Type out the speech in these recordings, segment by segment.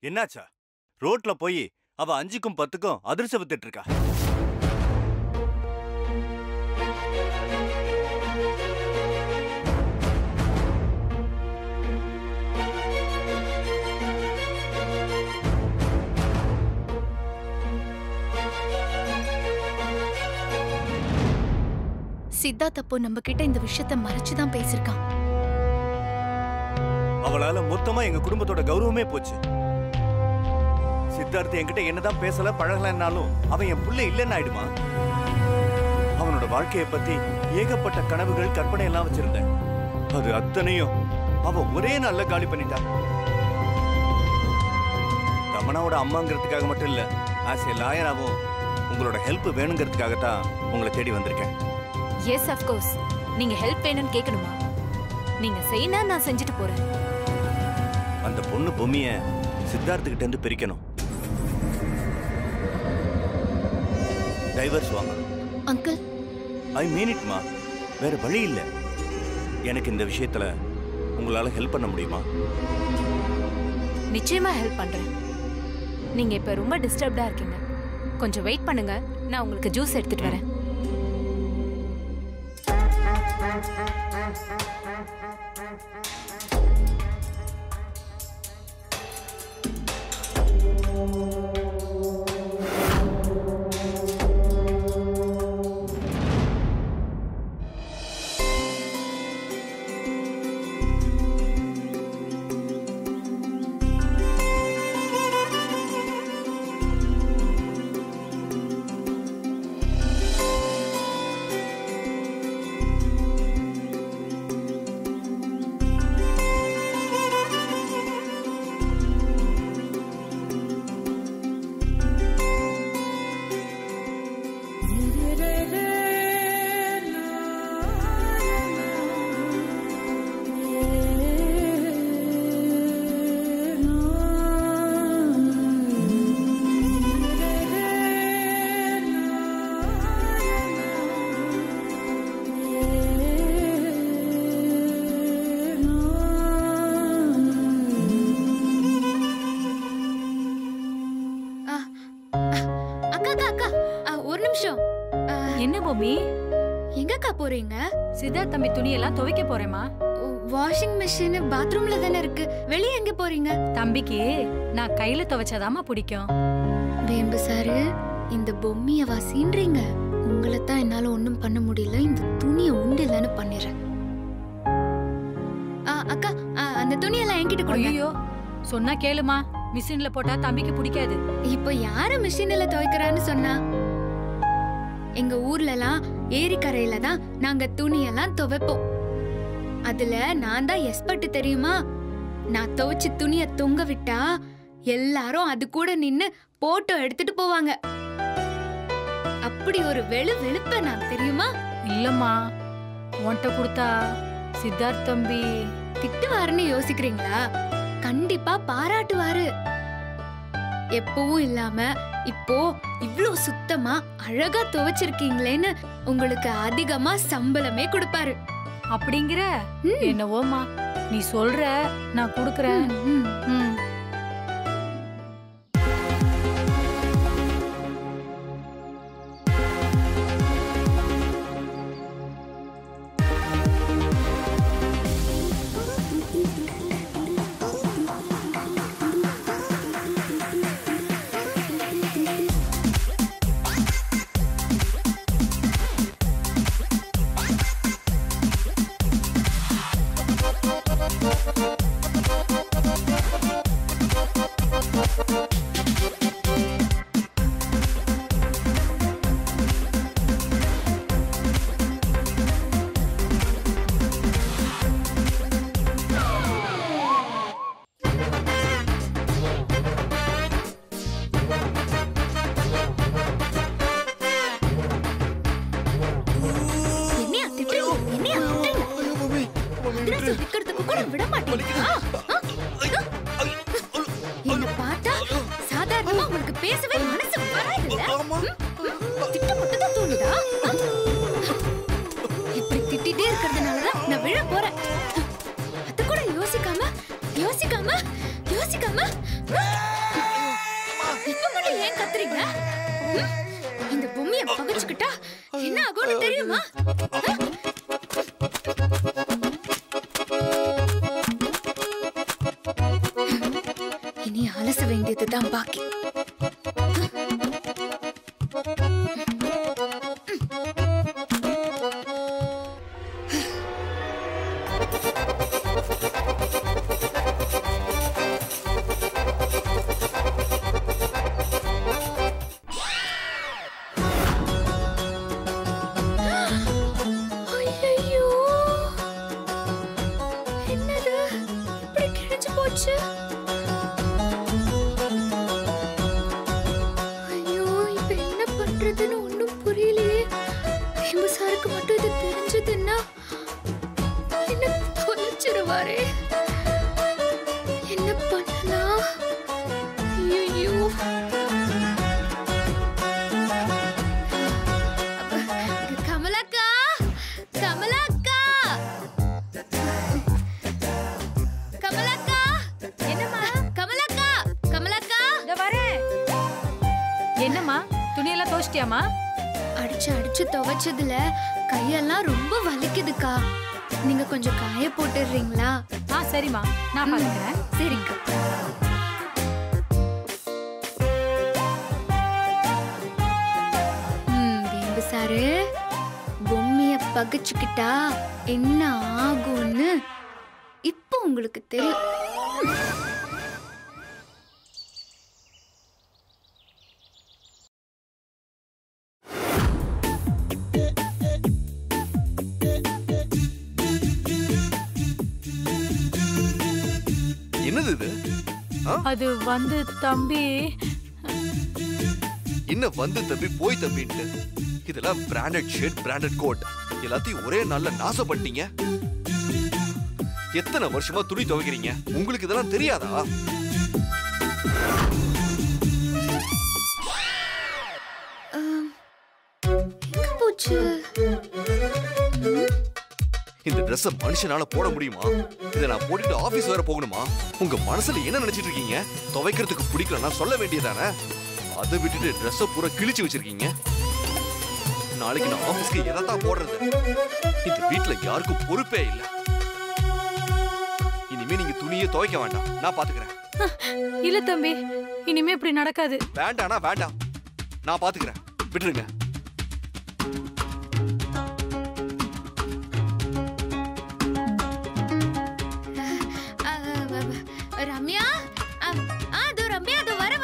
என்னாச்சா? ரோட்ல போய் அவ 5க்கும் 10க்கும் அதிர்ஷ்டம் வித்துட்டு இருக்கா. சித்தார்த் அப்போ நம்ம கிட்ட இந்த விஷயத்தை மறைச்சுதான் பேசிருக்கான். அவளால மொத்தமா எங்க குடும்பத்தோட கௌரவமே போச்சு. சித்தார்த் என்கிட்ட என்னதான் பேசல பழகலன்னாலும் அவன் என் புள்ள இல்லைன்னு ஆயிடுமா? அவனோட வாழ்க்கையை பத்தி ஏகப்பட்ட கனவுகள் கற்பனை எல்லாம் வச்சிருந்தேன். அது அத்தனையும் அவன் ஒரே நாள்ல காலி பண்ணிட்டான். தமனாவோட அம்மாங்கிறதுக்காக மட்டும் இல்ல, ஆஸ் ஏ லாயராவும் உங்களோட ஹெல்ப் வேணுங்கிறதுக்காகத்தான் உங்களை தேடி வந்திருக்கேன். Yes of course. நீங்க ஹெல்ப் வேணும்னு கேட்கணுமா? நீங்க செய்யனா நான் செஞ்சுட்டு போறேன். அந்த பொண்ணு பொம்மிய சித்தார்த்துக்கிட்ட இருந்து பிரிக்கணும். டைவர்ஸ் வாங்க. அங்கிள், ஐ மீன் இட்மா. வேற வழி இல்ல. எனக்கு இந்த விஷயத்துல உங்களால ஹெல்ப் பண்ண முடியுமா? நிச்சயமா ஹெல்ப் பண்றேன். நீங்க இப்ப ரொம்ப டிஸ்டர்ப்டா இருக்கீங்க. கொஞ்சம் வெயிட் பண்ணுங்க, நான் உங்களுக்கு ஜூஸ் எடுத்துட்டு வரேன். என்ன பொம்மி, எங்கக்கா போறீங்க? சித்தார்த் தம்பி துணியெல்லாம் துவைக்க போறேமா. வாஷிங் மிஷின் பாத்ரூம்ல தானே இருக்கு, வெளியே எங்க போறீங்க? தம்பிக்கு நான் கையில துவைச்சாதாமா பிடிக்கும். வேம்பு சாரு, இந்த பொம்மிய வாசின்றீங்க. உங்களை தான் என்னால ஒண்ணும் பண்ண முடியல. இந்த துணியை உண்டு இல்லைன்னு பண்ணிடுறேன். அக்கா, அந்த துணியெல்லாம் என்கிட்ட கொடுங்க. ஐயோ, சொன்னா கேளுமா. மிஷின்ல போட்டா தம்பிக்கு பிடிக்காது. இப்போ யாரு மிஷின்ல துவைக்கிறான்னு சொன்னா? எங்க ஊர்ல எல்லாம் ஏரிக்கரையில தான் நாங்க துணியெல்லாம் துவைப்போம். அதுல நான் தான் எக்ஸ்பர்ட் தெரியுமா? நான் துவைச்சு துணிய தொங்க விட்டா எல்லாரும் அது கூட நின்னு போட்டோ எடுத்துட்டு போவாங்க. அப்படி ஒரு வெளுப்ப நான் தெரியுமா? இல்லம்மா, உன்கிட்ட கொடுத்தா சித்தார்த் தம்பி திட்டுவாருன்னு யோசிக்கிறீங்களா? கண்டிப்பா பாராட்டுவாரு. எப்பவும் இல்லாம இப்போ இவ்ளோ சுத்தமா அழகா துவைச்சிருக்கீங்களேன்னு உங்களுக்கு அதிகமா சம்பளமே கொடுப்பாரு. அப்படிங்கிற? என்னவோமா நீ சொல்ற, நான் கொடுக்கறேன். என்ன பார்த்தா சாதாரணமா உங்களுக்கு பேசவே மனசு வராதுல்ல? திட்ட மட்டும் தான் தோணுதா? இப்படி திட்டிட்டே இருக்கிறதுனாலதான் நான் விழ போறேன். அது கூட யோசிக்காம இப்ப மட்டும் ஏன் கத்துறீங்க? இந்த பொம்மையை பகச்சுக்கிட்டா என்ன ஆகும்னு தெரியுமா? இனி அலச வேண்டியதுதான் பாக்கி. ஐயோ, இப்ப என்ன பண்றதுன்னு ஒண்ணும் புரியலையே. சாருக்கு மட்டும் இது தெரிஞ்சதுன்னா என்ன தொலைச்சிருவாரே. என்ன பண்ணலாம்? ஐயோ, கமலாக்கா, கமலாக்கா, கமலாக்கா. என்னம்மா? கமலாக்கா, கமலாக்கா. இதோ வரேன். என்னம்மா, துணியெல்லாம் துவைச்சிட்டியாமா? அடிச்சு துவைச்சதுல கையெல்லாம் ரொம்ப வலிக்குதுக்கா. நீங்க கொஞ்சம் காய போட்டுடுறீங்களா? சரிம்மா, நான் பாத்துக்கிறேன். சரிக்கா. வேம்பு சாரு, பொம்மைய பகச்சுக்கிட்டா என்ன ஆகும்னு இப்போ உங்களுக்கு தெரியும். என்னது இது? அது வந்து தம்பி. என்ன வந்து தம்பி போய் தம்பின்ட்டு? இதெல்லாம் பிராண்டட் ஷர்ட், பிராண்டட் கோட், எல்லாத்தையும் ஒரே நாள்ல நாசப்பட்டீங்க. எத்தனை வருஷமா துணி துவைக்கிறீங்க? உங்களுக்கு இதெல்லாம் தெரியாதா? எங்க போச்சு? இந்த Dress மனுஷனால போட முடியுமா? இதை நான் போட்டுட்டு ஆபீஸ் வர போகணுமா? உங்க மனசுல என்ன நினைச்சிட்டு இருக்கீங்க? துவைக்கிறதுக்கு பிடிக்கலன்னா சொல்ல வேண்டியதானே? அதை விட்டுட்டு Dress பூரா கிழிச்சு வச்சிருக்கீங்க. நாளைக்கு நான் ஆபீஸ்க்கு எதைத்தான் போடுறது? இந்த வீட்டுல யாருக்கும் பொறுப்பே இல்ல. இனிமே நீங்க துணியே துவைக்க வேண்டாம், நான் பாத்துக்கிறேன். இல்ல தம்பி, இனிமே இப்படி நடக்காது. வேண்டானா வேண்டாம், நான் பாத்துக்கிறேன், விட்டுருங்க. ரம்யா, அதோ ரம்யா, அதோ வர.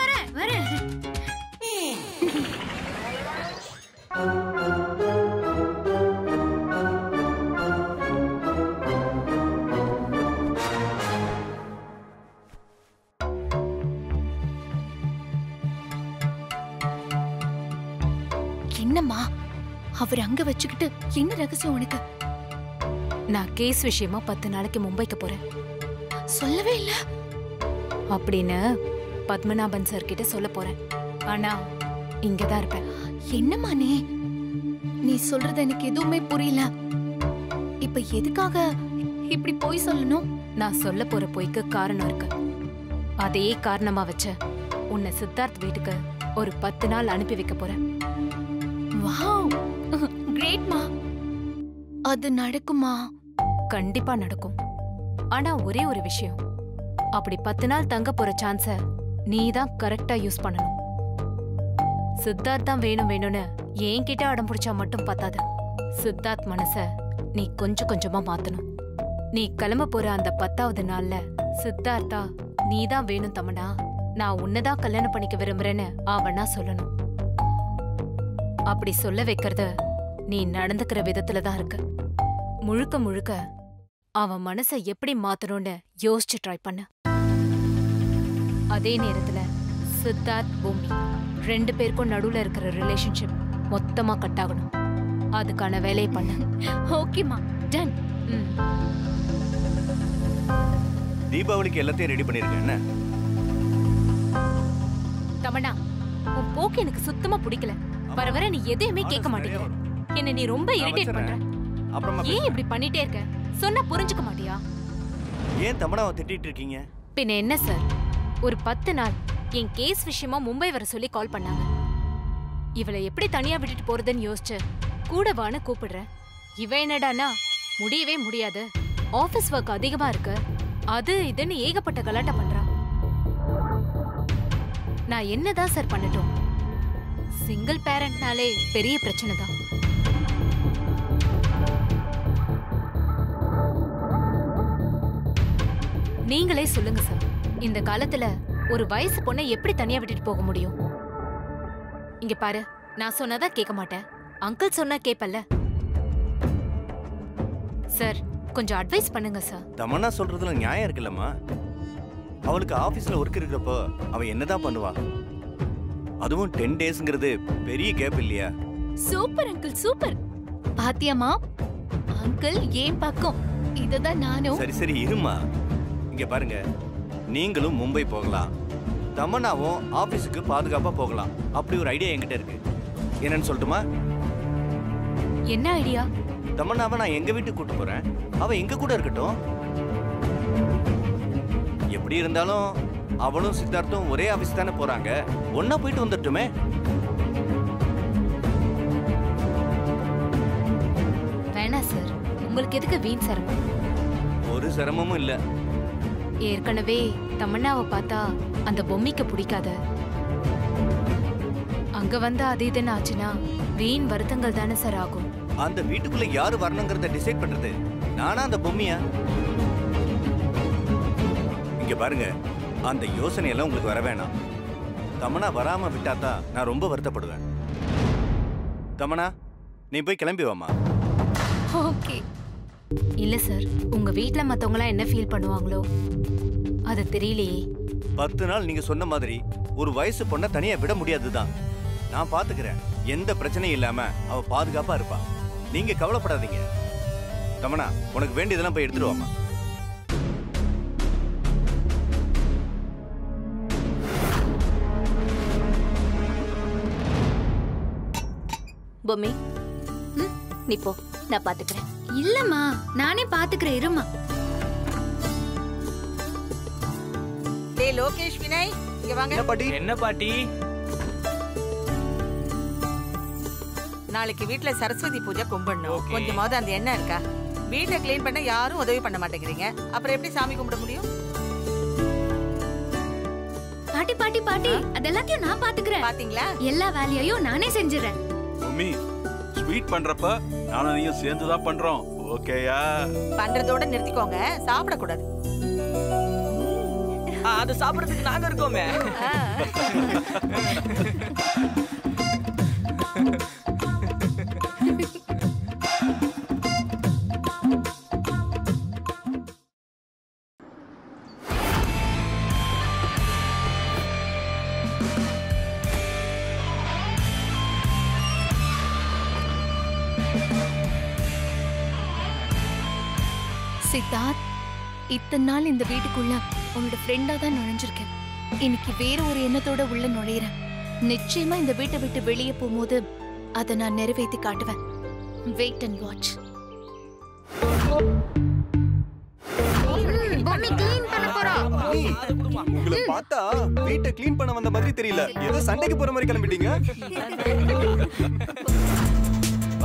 என்னம்மா அவர் அங்க வச்சுக்கிட்டு என்ன ரகசியம் உனக்கு? நான் கேஸ் விஷயமா 10 நாளைக்கு மும்பைக்கு போறேன். சொல்லவே இல்ல. அப்படின்னு பத்மநாபன் சார் கிட்ட சொல்ல போறேன். ஆனா இங்கதான் இருப்பேன். என்னம்மா நீ சொல்றது எனக்கு எதுவுமே புரியல. இப்ப எதுக்காக இப்படி போய் சொல்லணும்? நான் சொல்ல போற பொய்க்கு காரணம் இருக்கு. அதே காரணமா வச்சு உன்னை சித்தார்த் வீட்டுக்கு ஒரு 10 நாள் அனுப்பி வைக்க போறேன். வாவ், கிரேட்மா. அது நடக்குமா? கண்டிப்பா நடக்கும். ஆனா ஒரே ஒரு விஷயம், அப்படி 10 நாள் தங்க போற சான்ஸ நீ தான் கரெக்டா யூஸ் பண்ணணும். சித்தார்த் தான் வேணும்னு என்கிட்ட அடம் பிடிச்சா மட்டும் பத்தாது. சித்தார்த் மனச நீ கொஞ்சம் கொஞ்சமா மாத்தணும். நீ கிளம்ப போற அந்த 10வது நாள்ல சித்தார்த்தா நீ தான் வேணும் தமனா, நான் உன்னதான் கல்யாணம் பண்ணிக்க விரும்புறேன்னு அவனா சொல்லணும். அப்படி சொல்ல வைக்கிறது நீ நடந்துக்கிற விதத்துல தான் இருக்கு. முழுக்க முழுக்க அவன் மனசை எப்படி மாத்தணும்னு யோசிச்சு ட்ரை பண்ண. அதே நேரத்துல சித்தார்த், பூமி 2 பேருக்கும் நடுவுல இருக்கிற ரிலேஷன்ஷிப் மொத்தமா கட் ஆகணும். அதுக்கான வேலையை பண்ண. ஓகேமா, டன். தீபாவளிக்கு எல்லாத்தையும் ரெடி பண்ணிருக்கேன். என்ன தமனா, உன் போக்கு எனக்கு சுத்தமா பிடிக்கல. வர வர நீ எதையுமே கேட்க மாட்டேங்கிற. என்ன நீ ரொம்ப இரிட்டேட் பண்ற. ஏன் இப்படி பண்ணிட்டே இருக்க? சொன்னா புரிஞ்சுக்க மாட்டியா? ஏன் தமனாவை திட்டிட்டு இருக்கீங்க? பின்ன என்ன சார், ஒரு 10 நாள் என் கேஸ் விஷயமா மும்பை வர சொல்லி கால் பண்ணாங்க. இவளை எப்படி தனியா விட்டுட்டு போறதுன்னு யோசிச்சு கூட வான்னு கூப்பிடுறேன். இவ என்னடானா முடியவே முடியாது, ஆபீஸ் ஒர்க் அதிகமா இருக்கு, அது இதுன்னு ஏகப்பட்ட கலாட்டா பண்றா. நான் என்னதான் சார் பண்ணட்டும்? சிங்கிள் பேரண்ட்னாலே பெரிய பிரச்சனை தான். நீங்களே சொல்லுங்க சார், இந்த காலத்துல ஒரு வயசு பொண்ணை எப்படி தனியா விட்டுட்டு போக முடியும்? இங்க பாரு, நான் சொன்னதா கேட்க மாட்டேன், அங்கிள் சொன்னா கேப்பல்ல. சார் கொஞ்சம் அட்வைஸ் பண்ணுங்க சார். தமன்னா சொல்றதுல நியாயம் இருக்குல்லம்மா. அவளுக்கு ஆபீஸ்ல ஒர்க் இருக்கிறப்போ அவ என்னதான் பண்ணுவா? அதுவும் 10 டேஸ்ங்கிறது பெரிய கேப் இல்லையா? Super uncle, super. பாத்தியம்மா, அங்கிள் ஏன் பக்கம். இதுதான் நானும். சரி சரி இருமா. இங்க பாருங்க, நீங்களும் மும்பை போகலாம், தமன்னாவும் ஆபீஸுக்கு பாதுகாப்பா போகலாம். அப்படி ஒரு ஐடியா என்கிட்ட இருக்கு. என்னன்னு சொல்லட்டுமா? என்ன ஐடியா? தமன்னாவை நான் எங்க வீட்டுக்கு கூட்டு போறேன், அவ எங்க கூட இருக்கட்டும். எப்படி இருந்தாலும் அவளும் சித்தார்த்தும் ஒரே ஆபீஸ் தானே போறாங்க, ஒன்னா போயிட்டு வந்துட்டுமே. வேணா சார், உங்களுக்கு எதுக்கு வீண் சிரமம்? ஒரு சிரமமும் இல்ல. ஏற்கனவே தமன்னாவை பார்த்தா அந்த பொம்மைக்கு பிடிக்காத, அங்க வந்து அது இதுன்னு ஆச்சுன்னா வீண் வருத்தங்கள் தானே சார் ஆகும். அந்த வீட்டுக்குள்ள யாரு வரணுங்கிறத டிசைட் பண்றது நானா அந்த பொம்மையா? இங்க பாருங்க, அந்த யோசனை எல்லாம் உங்களுக்கு வர வேணாம். தமனா வராம விட்டாதான் நான் ரொம்ப வருத்தப்படுவேன். தமனா, நீ போய் கிளம்பி வாமா. ஓகே. இல்ல சார், உங்க வீட்ல மத்தவங்களாம் என்ன ஃபீல் பண்ணுவாங்களோ அது தெரியலையே. 10 நாள் நீங்க சொன்ன மாதிரி ஒரு வயசு பொண்ணை தனியா விட முடியாதுதான். நான் பாத்துக்கிறேன், எந்த பிரச்சனையும் இல்லாம அவ பாதுகாப்பா இருப்பா. நீங்க கவலைப்படாதீங்க. தமனா, உனக்கு வேண்டியதெல்லாம் போய் எடுத்துட்டு வாமா. பொம்மி, நீ போ, நான் பாத்துக்கிறேன். இல்லம்மா, நானே பாத்துக்கிறேன், இருமா. டேய் லோகேஷ், வினய், இங்க வாங்க. என்ன பாட்டி? நாளைக்கு வீட்ல சரஸ்வதி பூஜை கும்பிடணும். Okay. கொஞ்சமாவது அந்த எண்ணெய் இருக்கா? வீட்டை க்ளீன் பண்ண யாரும் உதவி பண்ண மாட்டேங்கிறீங்க, அப்புறம் எப்படி சாமி கும்பிட முடியும்? பாட்டி பாட்டி பாட்டி, அதெல்லாத்தையும் நான் பாத்துக்கிறேன். பாத்தீங்களா? எல்லா வேலையையும் நானே செஞ்சுறேன். மம்மி, ஸ்வீட் பண்றப்ப நானும் நீயும் சேர்ந்து தான் பண்றோம். ஓகேயா? பண்றதோட நிறுத்திக்கோங்க, சாப்பிடக்கூடாது. அது சாப்பிடுறதுக்கு நாங்க இருக்கோமே. சித்தார்த், இத்தனை நாள் இந்த வீட்டுக்குள்ள உன்னோட ஃப்ரெண்டா தான் நுழைஞ்சிருக்கேன். இன்னைக்கு வேற ஒரு எண்ணத்தோட உள்ள நுழையிறேன். நிச்சயமா இந்த வீட்டை விட்டு வெளியே போகும்போது அதை நான் நிறைவேற்றி காட்டுவேன். Wait and watch. உங்களை பார்த்தா வீட்டை க்ளீன் பண்ண வந்த மாதிரி தெரியல, ஏதோ சண்டைக்கு போற மாதிரி கிளம்பிட்டீங்க.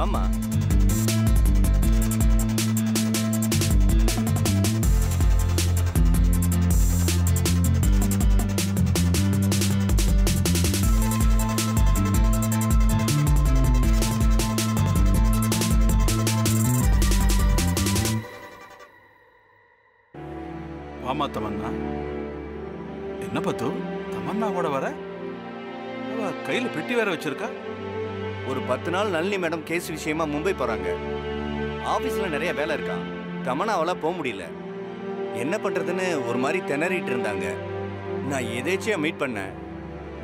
ஆமா, ஆமா தமன்னா. என்ன பத்து, தமன்னா கூட வர? அவ கையில பெட்டி வேற வச்சிருக்கா. ஒரு 10 நாள் நளினி மேடம் கேஸ் விஷயமா மும்பை போறாங்க. ஆபீஸ்ல நிறைய வேலை இருக்கா, தமன்னாவால போக முடியல. என்ன பண்றதுன்னு ஒரு மாதிரி திணறிட்டு இருந்தாங்க. நான் எதேச்சியா மீட் பண்ணேன்.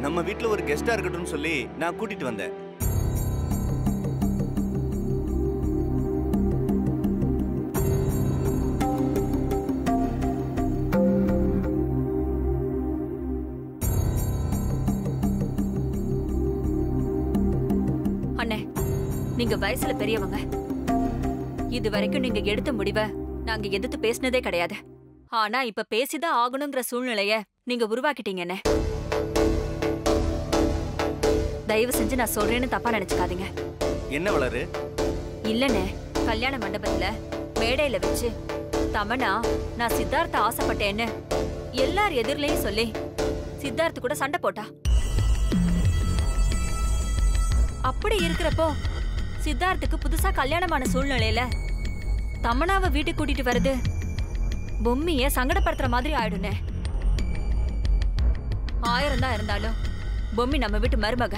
நம்ம வீட்டுல ஒரு கெஸ்டா இருக்கட்டும்னு சொல்லி நான் கூட்டிட்டு வந்தேன். அண்ணே, நீங்க வயசுல பெரியவங்க. இது வரைக்கும் நீங்க எடுத்த முடிவை நாங்க எதிர்த்து பேசினதே கிடையாது. ஆனா இப்ப பேசிதான் ஆகணுங்கிற சூழ்நிலைய நீங்க உருவாக்கிட்டீங்க அண்ணே. தயவு செஞ்சு நான் சொல்றேன்னு தப்பா நினைச்சுக்காதீங்க. என்ன வளரு? இல்லனே, கல்யாண மண்டபத்துல மேடையில வச்சு தமனா நான் சித்தார்த்த ஆசைப்பட்டேன்னு எல்லார் எதிரிலையும் சொல்லி சித்தார்த்து கூட சண்டை போட்டா. அப்படி இருக்கிறப்போ சித்தார்த்துக்கு புதுசா கல்யாணமான சூழ்நிலையில தமனாவை வீட்டுக்கு கூட்டிட்டு வருது பொம்மிய சங்கடப்படுத்துற மாதிரி ஆயிடுனே. 1000 தான் இருந்தாலும் பொம்மி நம்ம வீட்டு மருமக.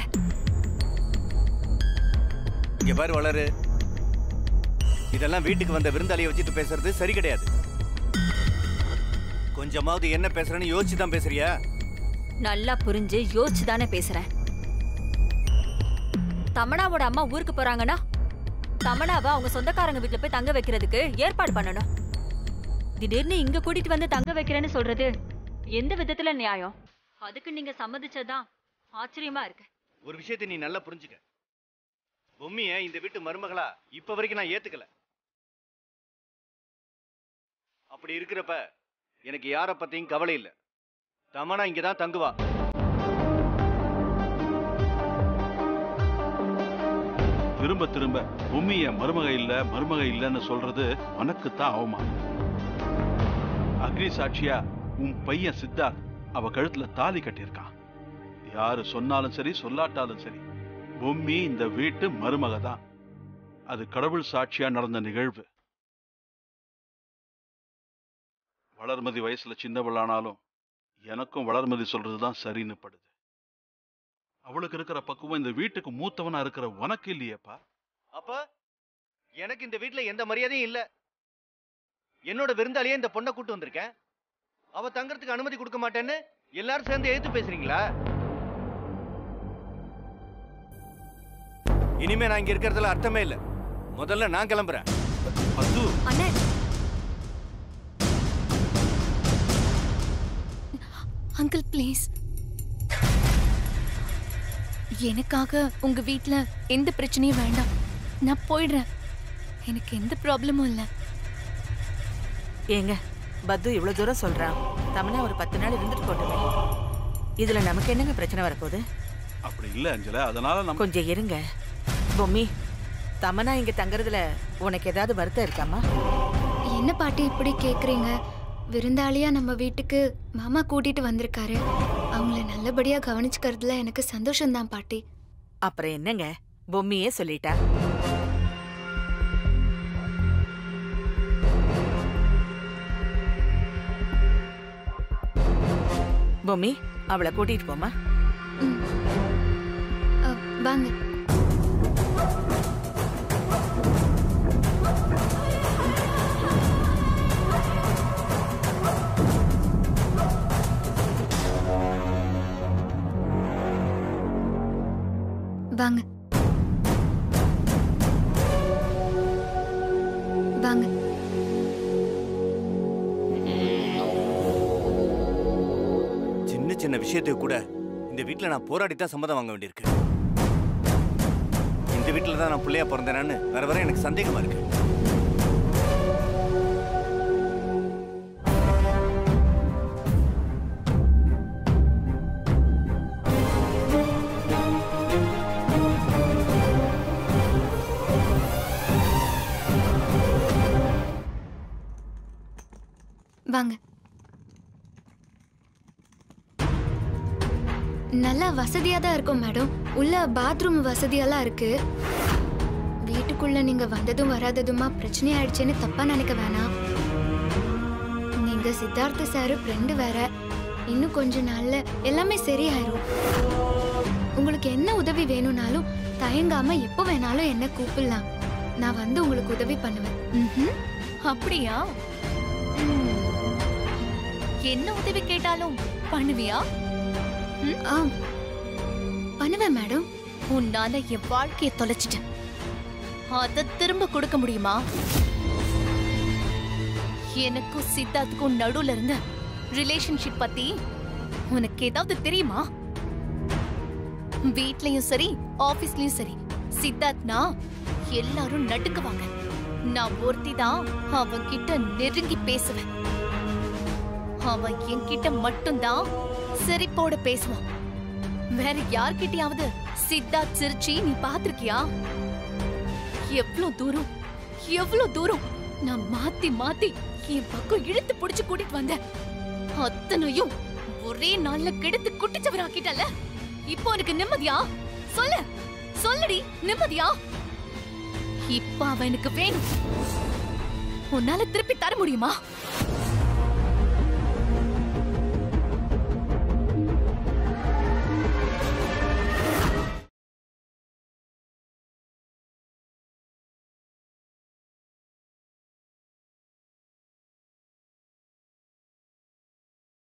இங்க பாரு வளரு, இதெல்லாம் வீட்டுக்கு வந்த விருந்தாளியை வச்சுட்டு பேசுறது சரி கிடையாது. கொஞ்சமாவது என்ன பேசுறேன்னு யோசிச்சு தான் பேசுறியா? நல்லா புரிஞ்சு யோசிச்சு தானே பேசுறேன். தமனாவோட அம்மா ஊருக்கு போறாங்கன்னா தமனாவை அவங்க சொந்தக்காரங்க வீட்டுல போய் தங்க வைக்கிறதுக்கு ஏற்பாடு பண்ணணும். திடீர்னு இங்க கூட்டிட்டு வந்து தங்க வைக்கிறேன்னு சொல்றது எந்த விதத்துல நியாயம்? அதுக்கு நீங்க சம்மதிச்சதான் ஆச்சரியமா இருக்கு. ஒரு விஷயத்தை நீ நல்லா புரிஞ்சுக்க. பொம்மிய இந்த வீட்டு மருமகளா இப்ப வரைக்கும் நான் ஏத்துக்கல. அப்படி இருக்கிறப்ப எனக்கு யார பத்தியும் கவலை இல்ல. தமனா இங்கதான் தங்குவா. திரும்ப திரும்ப பொம்மிய மருமக இல்லன்னு சொல்றது உனக்குத்தான் அவமானம். அக்னி சாட்சியா உன் பையன் சித்தார்த் அவ கழுத்துல தாலி கட்டியிருக்கான். யாரு சொன்னாலும் சரி சொல்லாட்டாலும் சரி பொம்மி இந்த வீட்டு மருமக தான். அது கடவுள் சாட்சியா நடந்த நிகழ்வு. வளர்மதி வயசுல சின்னவளானாலும் எனக்கும் வளர்மதி சொல்றதுதான் சரின்னு படுது. அவளுக்கு இருக்கிற பக்குவம் இந்த வீட்டுக்கு மூத்தவனா இருக்கிற உனக்கு இல்லையேப்பா. அப்ப எனக்கு இந்த வீட்டுல எந்த மரியாதையும் இல்ல. என்னோட விருந்தாளியே இந்த பொண்ணை கூட்டு வந்திருக்கேன். அவ தங்கறதுக்கு அனுமதி கொடுக்க மாட்டேன்னு எல்லாரும் சேர்ந்து எதிர்த்து பேசுறீங்களா? இனிமே நான் இங்க இருக்கிறதுல அர்த்தமே இல்ல. முதல்ல நான் கிளம்புறேன். அண்ணே, அங்கிள் ப்ளீஸ், எனக்காக உங்க வீட்ல எந்த பிரச்சனையும் வேண்டாம். நான் போயிடுறேன். எனக்கு எந்த ப்ராப்ளமும் இல்லை. ஏங்க பத்து இவ்வளவு தூரம் சொல்றான். தமனா ஒரு 10 நாள் இருந்துட்டு போட்டுமே. இதுல நமக்கு என்னங்க பிரச்சனை வரப்போகுது? அப்படி இல்ல அஞ்சல, அதனால நம்ம கொஞ்சம் இருங்க. பொம்மி, தமனா இங்க தங்குறதுல உனக்கு ஏதாவது வருத்தம் இருக்காமா? என்ன பாட்டி இப்படி கேக்குறீங்க? விருந்தாளியா நம்ம வீட்டுக்கு மாமா கூட்டிட்டு வந்திருக்காரு. அவங்கள நல்லபடியா கவனிச்சுக்கிறதுல எனக்கு சந்தோஷம்தான் பாட்டி. அப்புறம் என்னங்க, பொம்மியே சொல்லிட்டா. பொம்மி, அவளை கூட்டிட்டு போமா. வாங்க. வாங்க வாங்க. சின்ன சின்ன விஷயத்துக்கு கூட இந்த வீட்டுல நான் போராடித்தான் சம்மதம் வாங்க வேண்டியிருக்கு. இந்த வீட்டுல தான் நான் பிள்ளையா பிறந்தேனான்னு வர வர எனக்கு சந்தேகமா இருக்கு. வாங்க. நல்லா வசதியா தான் இருக்கும் மேடம். உள்ள பாத்ரூம் வசதியெல்லாம் இருக்கு. வீட்டுக்குள்ள நீங்க வந்ததும் வராததுமா பிரச்சனை ஆயிடுச்சுன்னு தப்பா நினைக்க வேணாம். நீங்க சித்தார்த்த சார் ஃப்ரெண்டு வேற. இன்னும் கொஞ்ச நாள்ல எல்லாமே சரியாயிரும். உங்களுக்கு என்ன உதவி வேணும்னாலும் தயங்காம எப்போ வேணாலும் என்ன கூப்பிடலாம். நான் வந்து உங்களுக்கு உதவி பண்ணுவேன். அப்படியா? என்ன உதவி கேட்டாலும் பண்ணுவியா? பண்ணுவேன் மேடம். உன்னால என் வாழ்க்கையை தொலைச்சிட்டேன். அத திரும்ப கொடுக்க முடியுமா? எனக்கும் சித்தார்த்துக்கும் நடுவுல இருந்த ரிலேஷன்ஷிப் பத்தி உனக்கு ஏதாவது தெரியுமா? வீட்லயும் சரி ஆபீஸ்லயும் சரி சித்தார்த்னா எல்லாரும் நடுக்குவாங்க. நான் ஒருத்தி தான் அவன் கிட்ட நெருங்கி பேசுவேன். அவன் என்கிட்ட மட்டும்தான் சிரிப்போட பேசுவான். வேற யார்கிட்டயாவது சித்தார்த் சிரிச்சி நீ பாத்திருக்கியா? எவ்வளவு தூரம் நான் மாத்தி மாத்தி என் பக்கம் இழுத்து புடிச்சு கூட்டிட்டு வந்தேன். அத்தனையும் ஒரே நாள்ல கெடுத்து குட்டிச்சவராக்கிட்டல. இப்போ எனக்கு நிம்மதியா? சொல்லுடி, நிம்மதியா? இப்ப அவன் எனக்கு வேணும். உன்னால திருப்பி தர முடியுமா?